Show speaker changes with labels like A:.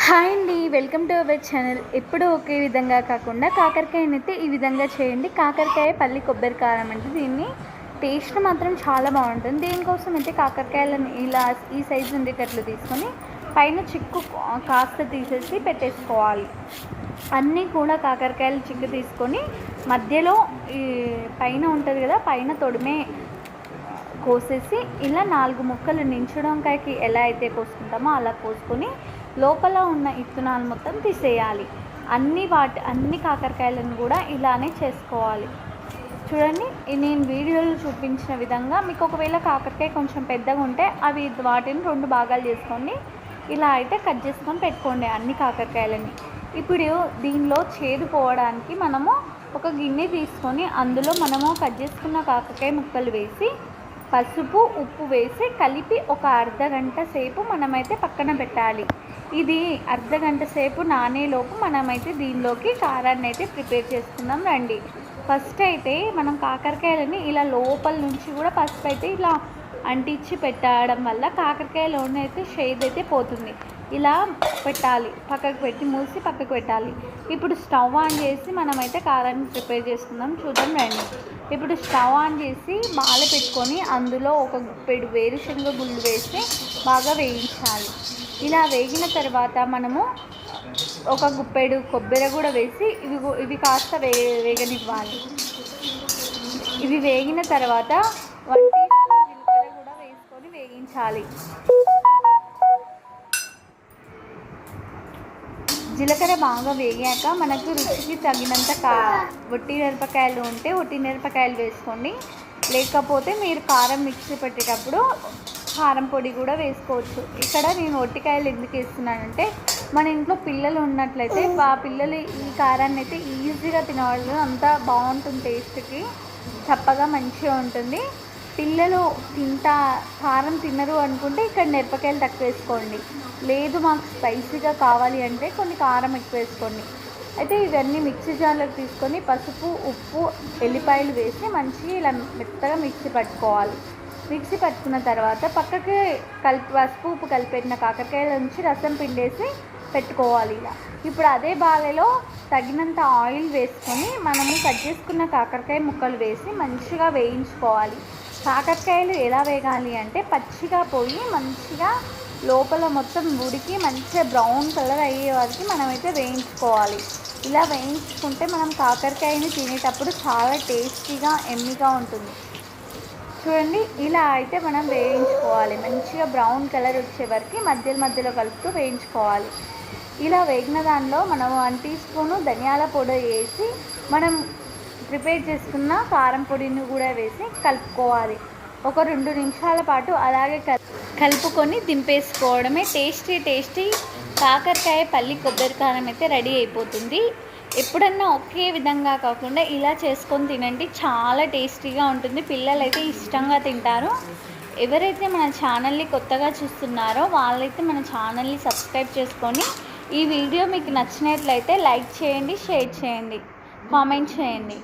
A: Hi అండి, welcome to our channel. ఎప్పుడు ఒకే విధంగా కాకుండా కాకరకాయనైతే ఈ విధంగా చేయండి. కాకరకాయ పల్లి కొబ్బరి కారం అంటే దీన్ని టేస్ట్ మాత్రం చాలా బాగుంటుంది. దీనికోసం అయితే కాకరకాయలను ఇలా ఈ సైజు ఉండేటట్లు తీసుకొని పైన చిక్కు కాస్త తీసేసి పెట్టేసుకోవాలి. అన్నీ కూడా కాకరకాయలు చిక్కు తీసుకొని మధ్యలో ఈ పైన ఉంటుంది కదా, పైన తొడిమే కోసేసి ఇలా 4 ముక్కలు నించడంకాయకి ఎలా అయితే కోసుకుంటామో అలా కోసుకొని లోపల ఉన్న ఇత్తనాలు మొత్తం తీసేయాలి. అన్ని కాకరకాయలను కూడా ఇలానే చేసుకోవాలి. చూడండి, నేను వీడియోలో చూపించిన విధంగా మీకు ఒకవేళ కాకరకాయ కొంచెం పెద్దగా ఉంటే వాటిని 2 భాగాలు చేసుకోండి. ఇలా అయితే కట్ చేసుకొని పెట్టుకోండి అన్ని కాకరకాయలని. ఇప్పుడు దీనిలో చేదు పోవడానికి మనము ఒక గిన్నె తీసుకొని అందులో మనము కట్ చేసుకున్న కాకరకాయ ముక్కలు వేసి పసుపు ఉప్పు వేసి కలిపి ఒక అర్ధగంట సేపు మనమైతే పక్కన పెట్టాలి. ఇది అర్ధగంట సేపు నానేలోపు మనమైతే దీనిలోకి కారాన్ని అయితే ప్రిపేర్ చేసుకుందాం రండి. ఫస్ట్ అయితే మనం కాకరకాయలని ఇలా లోపల నుంచి కూడా పసుపు అయితే ఇలా అంటించి పెట్టడం వల్ల కాకరకాయలోనే అయితే షేడ్ అయితే పోతుంది. ఇలా పెట్టాలి, పక్కకు పెట్టి మూసి పక్కకు పెట్టాలి. ఇప్పుడు స్టవ్ ఆన్ చేసి మనమైతే కారాన్ని ప్రిపేర్ చేసుకుందాం, చూద్దాం రండి. ఇప్పుడు స్టవ్ ఆన్ చేసి బాల పెట్టుకొని అందులో ఒక గుప్పెడు వేరుశనగ గుళ్ళు వేసి బాగా వేయించాలి. ఇలా వేగిన తర్వాత మనము ఒక గుప్పెడు కొబ్బరి కూడా వేసి ఇవి కాస్త వేగనివ్వాలి. ఇవి వేగిన తర్వాత 1 టీ స్పూన్ జీలకర్ర కూడా వేసుకొని వేగించాలి. జీలకర్ర బాగా వేగాక మనకు రుచికి తగినంత ఒట్టి మిరపకాయలు ఉంటే ఒట్టి మిరపకాయలు వేసుకోండి. లేకపోతే మీరు కారం మిక్సీ పెట్టేటప్పుడు కారం పొడి కూడా వేసుకోవచ్చు. ఇక్కడ నేను ఒట్టికాయలు ఎందుకు వేస్తున్నానంటే మన ఇంట్లో పిల్లలు ఉన్నట్లయితే ఆ పిల్లలు ఈ కారాన్ని అయితే ఈజీగా తినవాళ్ళు, అంత బాగుంటుంది, టేస్ట్కి చప్పగా మంచిగా ఉంటుంది. పిల్లలు కారం తినరు అనుకుంటే ఇక్కడ మిరపకాయలు తక్కువ వేసుకోండి. లేదు మాకు స్పైసీగా కావాలి అంటే కొన్ని కారం ఎక్కువ వేసుకోండి. అయితే ఇవన్నీ మిక్సీ జార్లోకి తీసుకొని పసుపు ఉప్పు ఎల్లిపాయలు వేసి మంచిగా ఇలా మెత్తగా మిక్సీ పట్టుకోవాలి. మిక్సీ పట్టుకున్న తర్వాత పక్కకి పసుపు ఉప్పు కలిపెట్టిన కాకరకాయల నుంచి రసం పిండేసి పెట్టుకోవాలి. ఇలా ఇప్పుడు అదే బాలలో తగినంత ఆయిల్ వేసుకొని మనము కట్ చేసుకున్న కాకరకాయ ముక్కలు వేసి మంచిగా వేయించుకోవాలి. కాకరకాయలు ఎలా వేగాలి అంటే పచ్చిగా పోయి మంచిగా లోపల మొత్తం ఉడికి మంచిగా బ్రౌన్ కలర్ అయ్యే వరకు మనమైతే వేయించుకోవాలి. ఇలా వేయించుకుంటే మనం కాకరకాయని తినేటప్పుడు చాలా టేస్టీగా ఎమ్మిగా ఉంటుంది. చూడండి, ఇలా అయితే మనం వేయించుకోవాలి. మంచిగా బ్రౌన్ కలర్ వచ్చే వరకు మధ్యలో కలుపుతూ వేయించుకోవాలి. ఇలా వేగిన దానిలో మనం 1 టీ స్పూను ధనియాల పొడి వేసి మనం ప్రిపేర్ చేసుకున్న కారం పొడిని కూడా వేసి కలుపుకోవాలి. ఒక 2 నిమిషాల పాటు అలాగే కలుపుకొని దింపేసుకోవడమే. టేస్టీ కాకరకాయ పల్లి కొబ్బరి కారం అయితే రెడీ అయిపోతుంది. ఎప్పుడన్నా ఒకే విధంగా కాకుండా ఇలా చేసుకొని తినండి, చాలా టేస్టీగా ఉంటుంది. పిల్లలు అయితే ఇష్టంగా తింటారు. ఎవరైతే మన ఛానల్ని కొత్తగా చూస్తున్నారో వాళ్ళైతే మన ఛానల్ని సబ్స్క్రైబ్ చేసుకొని ఈ వీడియో మీకు నచ్చినట్లయితే లైక్ చేయండి, షేర్ చేయండి, కామెంట్ చేయండి.